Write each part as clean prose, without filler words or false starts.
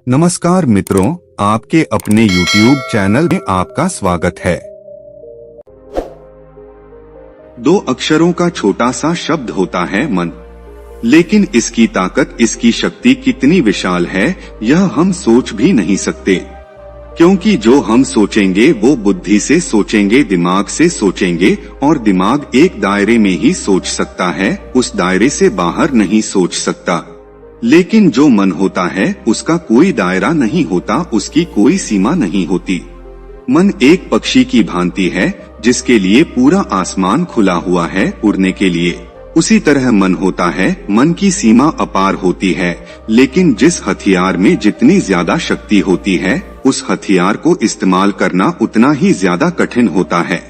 नमस्कार मित्रों, आपके अपने YouTube चैनल में आपका स्वागत है। 2 अक्षरों का छोटा सा शब्द होता है मन, लेकिन इसकी ताकत, इसकी शक्ति कितनी विशाल है यह हम सोच भी नहीं सकते। क्योंकि जो हम सोचेंगे वो बुद्धि से सोचेंगे, दिमाग से सोचेंगे, और दिमाग एक दायरे में ही सोच सकता है, उस दायरे से बाहर नहीं सोच सकता। लेकिन जो मन होता है उसका कोई दायरा नहीं होता, उसकी कोई सीमा नहीं होती। मन एक पक्षी की भांति है जिसके लिए पूरा आसमान खुला हुआ है उड़ने के लिए। उसी तरह मन होता है, मन की सीमा अपार होती है, लेकिन जिस हथियार में जितनी ज्यादा शक्ति होती है उस हथियार को इस्तेमाल करना उतना ही ज्यादा कठिन होता है।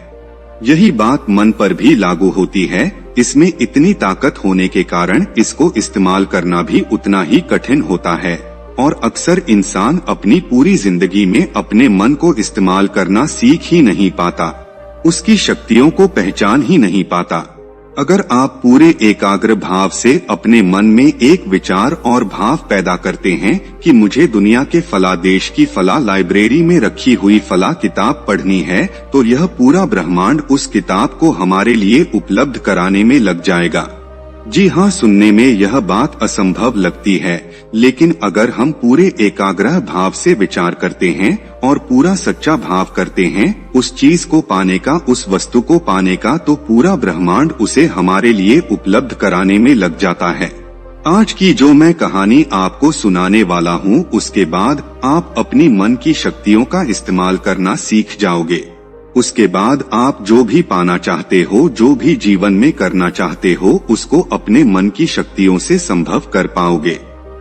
यही बात मन पर भी लागू होती है। इसमें इतनी ताकत होने के कारण इसको इस्तेमाल करना भी उतना ही कठिन होता है, और अक्सर इंसान अपनी पूरी जिंदगी में अपने मन को इस्तेमाल करना सीख ही नहीं पाता, उसकी शक्तियों को पहचान ही नहीं पाता। अगर आप पूरे एकाग्र भाव से अपने मन में एक विचार और भाव पैदा करते हैं कि मुझे दुनिया के फला देश की फला लाइब्रेरी में रखी हुई फला किताब पढ़नी है, तो यह पूरा ब्रह्मांड उस किताब को हमारे लिए उपलब्ध कराने में लग जाएगा। जी हाँ, सुनने में यह बात असंभव लगती है, लेकिन अगर हम पूरे एकाग्र भाव से विचार करते हैं और पूरा सच्चा भाव करते हैं उस चीज को पाने का, उस वस्तु को पाने का, तो पूरा ब्रह्मांड उसे हमारे लिए उपलब्ध कराने में लग जाता है। आज की जो मैं कहानी आपको सुनाने वाला हूँ, उसके बाद आप अपनी मन की शक्तियों का इस्तेमाल करना सीख जाओगे। उसके बाद आप जो भी पाना चाहते हो, जो भी जीवन में करना चाहते हो, उसको अपने मन की शक्तियों से संभव कर पाओगे।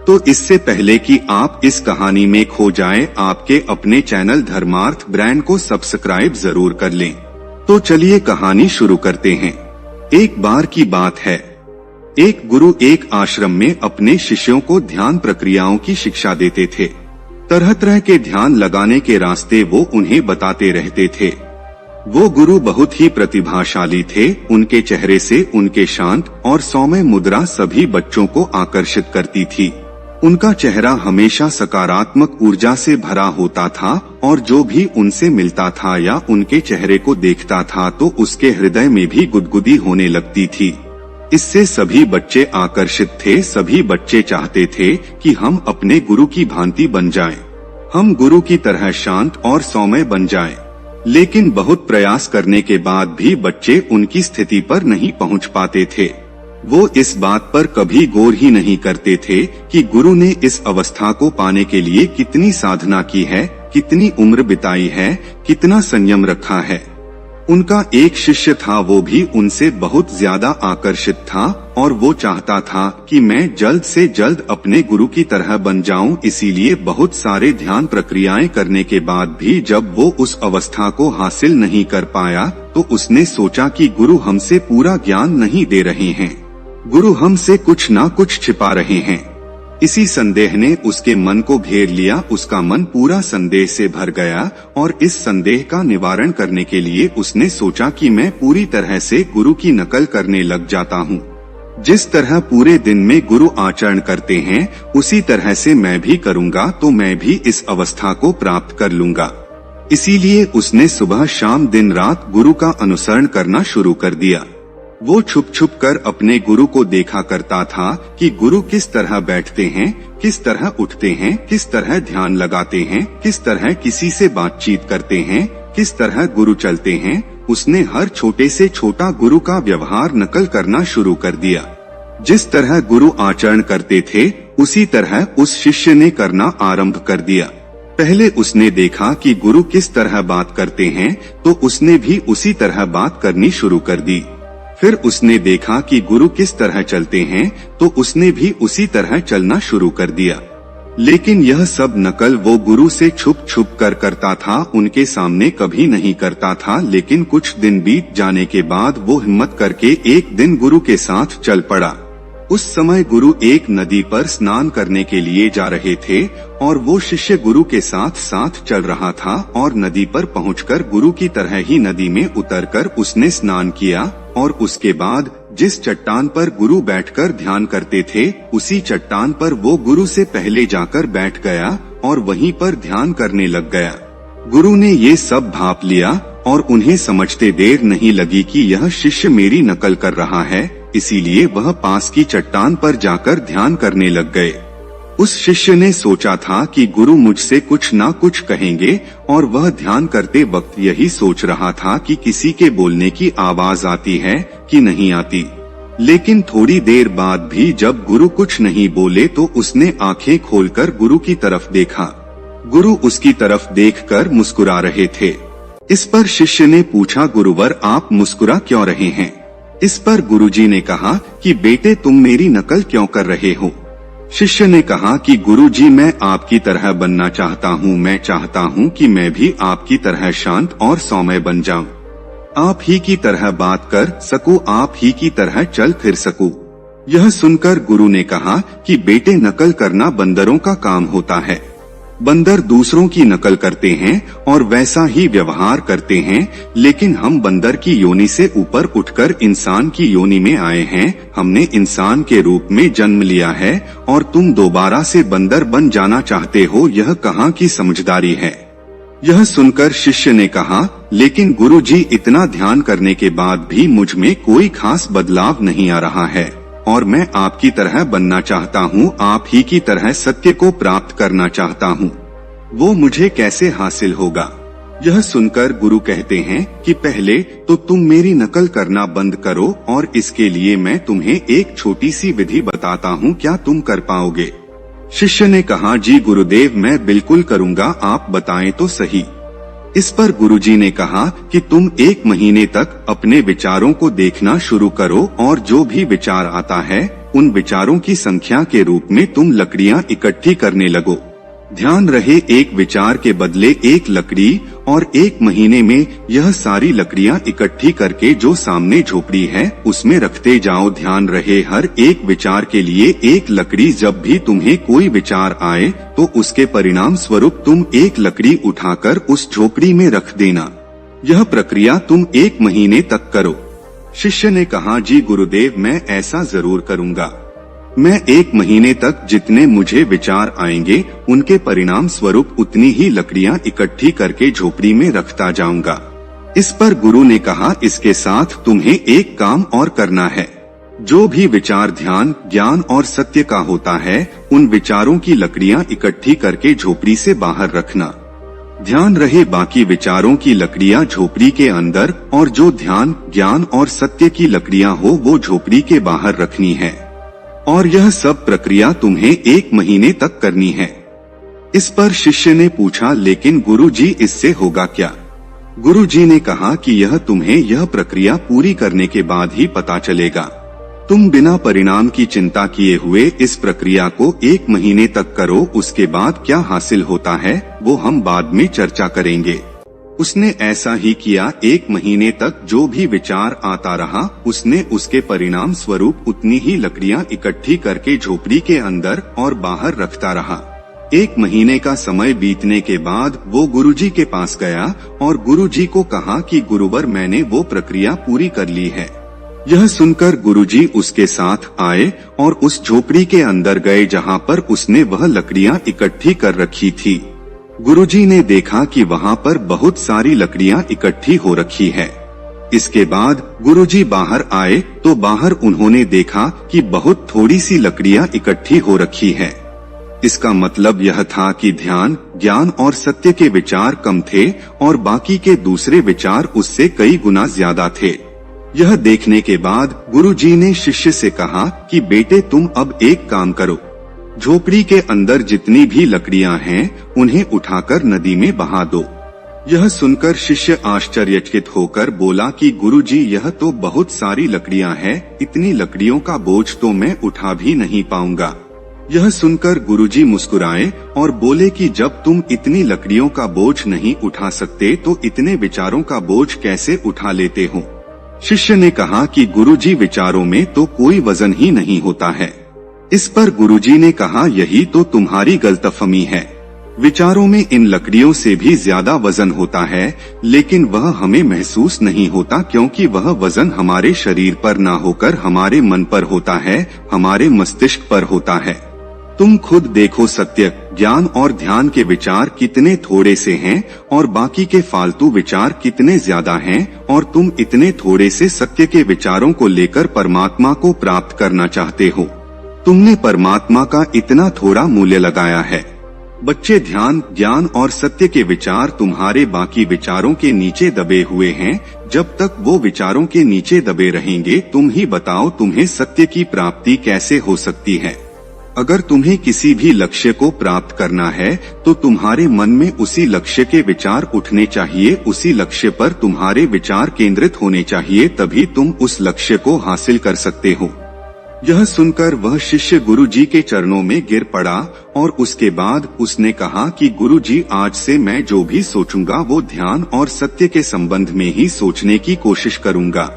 तो इससे पहले कि आप इस कहानी में खो जाएं, आपके अपने चैनल धर्मार्थ ब्रांड को सब्सक्राइब जरूर कर लें। तो चलिए कहानी शुरू करते हैं। एक बार की बात है, एक गुरु एक आश्रम में अपने शिष्यों को ध्यान प्रक्रियाओं की शिक्षा देते थे। तरह तरह के ध्यान लगाने के रास्ते वो उन्हें बताते रहते थे। वो गुरु बहुत ही प्रतिभाशाली थे। उनके चेहरे से उनके शांत और सौम्य मुद्रा सभी बच्चों को आकर्षित करती थी। उनका चेहरा हमेशा सकारात्मक ऊर्जा से भरा होता था, और जो भी उनसे मिलता था या उनके चेहरे को देखता था तो उसके हृदय में भी गुदगुदी होने लगती थी। इससे सभी बच्चे आकर्षित थे। सभी बच्चे चाहते थे कि हम अपने गुरु की भांति बन जाएं, हम गुरु की तरह शांत और सौम्य बन जाएं। लेकिन बहुत प्रयास करने के बाद भी बच्चे उनकी स्थिति पर नहीं पहुंच पाते थे। वो इस बात पर कभी गौर ही नहीं करते थे कि गुरु ने इस अवस्था को पाने के लिए कितनी साधना की है, कितनी उम्र बिताई है, कितना संयम रखा है। उनका एक शिष्य था, वो भी उनसे बहुत ज्यादा आकर्षित था और वो चाहता था कि मैं जल्द से जल्द अपने गुरु की तरह बन जाऊं। इसीलिए बहुत सारे ध्यान प्रक्रियाएं करने के बाद भी जब वो उस अवस्था को हासिल नहीं कर पाया तो उसने सोचा कि गुरु हमसे पूरा ज्ञान नहीं दे रहे हैं, गुरु हमसे कुछ ना कुछ छिपा रहे हैं। इसी संदेह ने उसके मन को घेर लिया। उसका मन पूरा संदेह से भर गया और इस संदेह का निवारण करने के लिए उसने सोचा कि मैं पूरी तरह से गुरु की नकल करने लग जाता हूँ। जिस तरह पूरे दिन में गुरु आचरण करते हैं उसी तरह से मैं भी करूँगा तो मैं भी इस अवस्था को प्राप्त कर लूँगा। इसीलिए उसने सुबह शाम दिन रात गुरु का अनुसरण करना शुरू कर दिया। वो छुप छुप कर अपने गुरु को देखा करता था कि गुरु किस तरह बैठते हैं, किस तरह उठते हैं, किस तरह ध्यान लगाते हैं, किस तरह किसी से बातचीत करते हैं, किस तरह गुरु चलते हैं। उसने हर छोटे से छोटा गुरु का व्यवहार नकल करना शुरू कर दिया। जिस तरह गुरु आचरण करते थे उसी तरह उस शिष्य ने करना आरंभ कर दिया। पहले उसने देखा कि गुरु किस तरह बात करते हैं तो उसने भी उसी तरह बात करनी शुरू कर दी। फिर उसने देखा कि गुरु किस तरह चलते हैं तो उसने भी उसी तरह चलना शुरू कर दिया। लेकिन यह सब नकल वो गुरु से छुप छुप कर करता था, उनके सामने कभी नहीं करता था। लेकिन कुछ दिन बीत जाने के बाद वो हिम्मत करके एक दिन गुरु के साथ चल पड़ा। उस समय गुरु एक नदी पर स्नान करने के लिए जा रहे थे और वो शिष्य गुरु के साथ साथ चल रहा था, और नदी पर पहुंचकर गुरु की तरह ही नदी में उतरकर उसने स्नान किया और उसके बाद जिस चट्टान पर गुरु बैठकर ध्यान करते थे, उसी चट्टान पर वो गुरु से पहले जाकर बैठ गया और वहीं पर ध्यान करने लग गया। गुरु ने ये सब भांप लिया और उन्हें समझते देर नहीं लगी कि यह शिष्य मेरी नकल कर रहा है, इसीलिए वह पास की चट्टान पर जाकर ध्यान करने लग गए। उस शिष्य ने सोचा था कि गुरु मुझसे कुछ ना कुछ कहेंगे और वह ध्यान करते वक्त यही सोच रहा था कि किसी के बोलने की आवाज आती है कि नहीं आती। लेकिन थोड़ी देर बाद भी जब गुरु कुछ नहीं बोले तो उसने आंखें खोलकर गुरु की तरफ देखा। गुरु उसकी तरफ देखकर मुस्कुरा रहे थे। इस पर शिष्य ने पूछा, गुरुवर आप मुस्कुरा क्यों रहे हैं? इस पर गुरुजी ने कहा कि बेटे तुम मेरी नकल क्यों कर रहे हो? शिष्य ने कहा कि गुरुजी मैं आपकी तरह बनना चाहता हूँ, मैं चाहता हूँ कि मैं भी आपकी तरह शांत और सौम्य बन जाऊं, आप ही की तरह बात कर सकूं, आप ही की तरह चल फिर सकूं। यह सुनकर गुरु ने कहा कि बेटे नकल करना बंदरों का काम होता है। बंदर दूसरों की नकल करते हैं और वैसा ही व्यवहार करते हैं, लेकिन हम बंदर की योनि से ऊपर उठकर इंसान की योनि में आए हैं। हमने इंसान के रूप में जन्म लिया है और तुम दोबारा से बंदर बन जाना चाहते हो, यह कहाँ की समझदारी है? यह सुनकर शिष्य ने कहा, लेकिन गुरुजी इतना ध्यान करने के बाद भी मुझ में कोई खास बदलाव नहीं आ रहा है और मैं आपकी तरह बनना चाहता हूँ, आप ही की तरह सत्य को प्राप्त करना चाहता हूँ, वो मुझे कैसे हासिल होगा? यह सुनकर गुरु कहते हैं कि पहले तो तुम मेरी नकल करना बंद करो और इसके लिए मैं तुम्हें एक छोटी सी विधि बताता हूँ, क्या तुम कर पाओगे? शिष्य ने कहा, जी गुरुदेव मैं बिल्कुल करूँगा, आप बताएं तो सही। इस पर गुरुजी ने कहा कि तुम 1 महीने तक अपने विचारों को देखना शुरू करो और जो भी विचार आता है उन विचारों की संख्या के रूप में तुम लकड़ियां इकट्ठी करने लगो। ध्यान रहे, एक विचार के बदले एक लकड़ी, और 1 महीने में यह सारी लकड़ियां इकट्ठी करके जो सामने झोपड़ी है उसमें रखते जाओ। ध्यान रहे, हर एक विचार के लिए एक लकड़ी। जब भी तुम्हें कोई विचार आए तो उसके परिणाम स्वरूप तुम एक लकड़ी उठाकर उस झोपड़ी में रख देना। यह प्रक्रिया तुम 1 महीने तक करो। शिष्य ने कहा, जी गुरुदेव मैं ऐसा जरूर करूँगा। मैं 1 महीने तक जितने मुझे विचार आएंगे उनके परिणाम स्वरूप उतनी ही लकड़ियां इकट्ठी करके झोपड़ी में रखता जाऊंगा। इस पर गुरु ने कहा, इसके साथ तुम्हें एक काम और करना है। जो भी विचार ध्यान, ज्ञान और सत्य का होता है उन विचारों की लकड़ियां इकट्ठी करके झोपड़ी से बाहर रखना। ध्यान रहे, बाकी विचारों की लकड़ियां झोपड़ी के अंदर और जो ध्यान, ज्ञान और सत्य की लकड़ियां हो वो झोपड़ी के बाहर रखनी है। और यह सब प्रक्रिया तुम्हें 1 महीने तक करनी है। इस पर शिष्य ने पूछा, लेकिन गुरुजी इससे होगा क्या? गुरुजी ने कहा कि यह तुम्हें यह प्रक्रिया पूरी करने के बाद ही पता चलेगा। तुम बिना परिणाम की चिंता किए हुए इस प्रक्रिया को 1 महीने तक करो, उसके बाद क्या हासिल होता है वो हम बाद में चर्चा करेंगे। उसने ऐसा ही किया। 1 महीने तक जो भी विचार आता रहा उसने उसके परिणाम स्वरूप उतनी ही लकड़ियां इकट्ठी करके झोपड़ी के अंदर और बाहर रखता रहा। 1 महीने का समय बीतने के बाद वो गुरुजी के पास गया और गुरुजी को कहा कि गुरुवर मैंने वो प्रक्रिया पूरी कर ली है। यह सुनकर गुरुजी उसके साथ आए और उस झोपड़ी के अंदर गए जहाँ पर उसने वह लकड़ियां इकट्ठी कर रखी थी। गुरुजी ने देखा कि वहाँ पर बहुत सारी लकड़ियां इकट्ठी हो रखी है। इसके बाद गुरुजी बाहर आए तो बाहर उन्होंने देखा कि बहुत थोड़ी सी लकड़ियां इकट्ठी हो रखी है। इसका मतलब यह था कि ध्यान, ज्ञान और सत्य के विचार कम थे और बाकी के दूसरे विचार उससे कई गुना ज्यादा थे। यह देखने के बाद गुरुजी ने शिष्य से कहा कि बेटे तुम अब एक काम करो, झोपड़ी के अंदर जितनी भी लकड़ियां हैं उन्हें उठाकर नदी में बहा दो। यह सुनकर शिष्य आश्चर्यचकित होकर बोला कि गुरुजी यह तो बहुत सारी लकड़ियां हैं, इतनी लकड़ियों का बोझ तो मैं उठा भी नहीं पाऊंगा। यह सुनकर गुरुजी मुस्कुराए और बोले कि जब तुम इतनी लकड़ियों का बोझ नहीं उठा सकते तो इतने विचारों का बोझ कैसे उठा लेते हो? शिष्य ने कहा कि गुरुजी विचारों में तो कोई वजन ही नहीं होता है। इस पर गुरुजी ने कहा, यही तो तुम्हारी गलतफहमी है। विचारों में इन लकड़ियों से भी ज्यादा वजन होता है, लेकिन वह हमें महसूस नहीं होता क्योंकि वह वजन हमारे शरीर पर ना होकर हमारे मन पर होता है, हमारे मस्तिष्क पर होता है। तुम खुद देखो, सत्य, ज्ञान और ध्यान के विचार कितने थोड़े से हैं और बाकी के फालतू विचार कितने ज्यादा हैं, और तुम इतने थोड़े से सत्य के विचारों को लेकर परमात्मा को प्राप्त करना चाहते हो। तुमने परमात्मा का इतना थोड़ा मूल्य लगाया है। बच्चे, ध्यान, ज्ञान और सत्य के विचार तुम्हारे बाकी विचारों के नीचे दबे हुए हैं। जब तक वो विचारों के नीचे दबे रहेंगे, तुम ही बताओ तुम्हें सत्य की प्राप्ति कैसे हो सकती है। अगर तुम्हें किसी भी लक्ष्य को प्राप्त करना है तो तुम्हारे मन में उसी लक्ष्य के विचार उठने चाहिए, उसी लक्ष्य पर तुम्हारे विचार केंद्रित होने चाहिए, तभी तुम उस लक्ष्य को हासिल कर सकते हो। यह सुनकर वह शिष्य गुरुजी के चरणों में गिर पड़ा और उसके बाद उसने कहा कि गुरुजी, आज से मैं जो भी सोचूंगा वो ध्यान और सत्य के संबंध में ही सोचने की कोशिश करूंगा।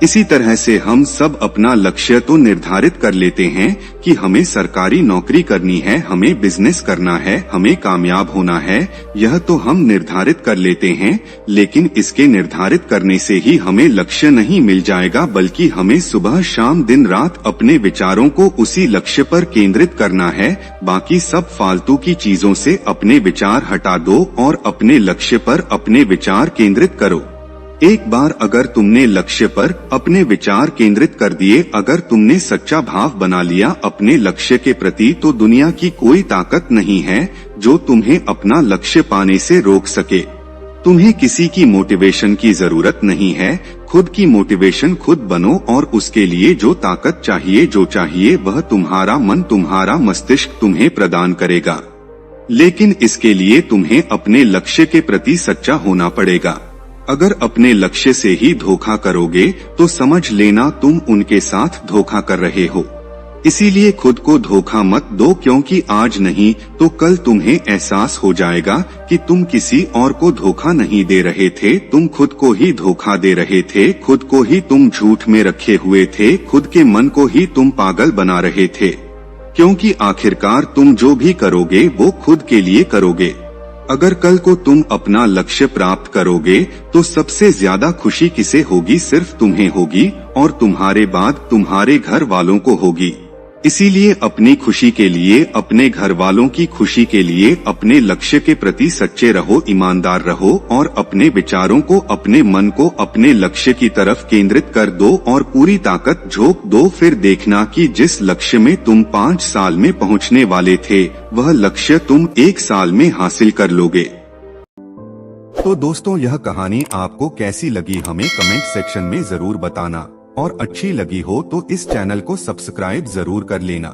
इसी तरह से हम सब अपना लक्ष्य तो निर्धारित कर लेते हैं कि हमें सरकारी नौकरी करनी है, हमें बिजनेस करना है, हमें कामयाब होना है, यह तो हम निर्धारित कर लेते हैं। लेकिन इसके निर्धारित करने से ही हमें लक्ष्य नहीं मिल जाएगा, बल्कि हमें सुबह शाम दिन रात अपने विचारों को उसी लक्ष्य पर केंद्रित करना है। बाकी सब फालतू की चीजों से अपने विचार हटा दो और अपने लक्ष्य पर अपने विचार केंद्रित करो। एक बार अगर तुमने लक्ष्य पर अपने विचार केंद्रित कर दिए, अगर तुमने सच्चा भाव बना लिया अपने लक्ष्य के प्रति, तो दुनिया की कोई ताकत नहीं है जो तुम्हें अपना लक्ष्य पाने से रोक सके। तुम्हें किसी की मोटिवेशन की जरूरत नहीं है, खुद की मोटिवेशन खुद बनो और उसके लिए जो ताकत चाहिए, जो चाहिए, वह तुम्हारा मन, तुम्हारा मस्तिष्क तुम्हें प्रदान करेगा। लेकिन इसके लिए तुम्हें अपने लक्ष्य के प्रति सच्चा होना पड़ेगा। अगर अपने लक्ष्य से ही धोखा करोगे तो समझ लेना तुम उनके साथ धोखा कर रहे हो। इसीलिए खुद को धोखा मत दो, क्योंकि आज नहीं तो कल तुम्हें एहसास हो जाएगा कि तुम किसी और को धोखा नहीं दे रहे थे, तुम खुद को ही धोखा दे रहे थे, खुद को ही तुम झूठ में रखे हुए थे, खुद के मन को ही तुम पागल बना रहे थे। क्योंकि आखिरकार तुम जो भी करोगे वो खुद के लिए करोगे। अगर कल को तुम अपना लक्ष्य प्राप्त करोगे तो सबसे ज्यादा खुशी किसे होगी? सिर्फ तुम्हें होगी और तुम्हारे बाद तुम्हारे घर वालों को होगी। इसीलिए अपनी खुशी के लिए, अपने घर वालों की खुशी के लिए अपने लक्ष्य के प्रति सच्चे रहो, ईमानदार रहो और अपने विचारों को, अपने मन को अपने लक्ष्य की तरफ केंद्रित कर दो और पूरी ताकत झोंक दो। फिर देखना कि जिस लक्ष्य में तुम 5 साल में पहुंचने वाले थे, वह लक्ष्य तुम 1 साल में हासिल कर लोगे। तो दोस्तों, यह कहानी आपको कैसी लगी हमें कमेंट सेक्शन में जरूर बताना, और अच्छी लगी हो तो इस चैनल को सब्सक्राइब जरूर कर लेना।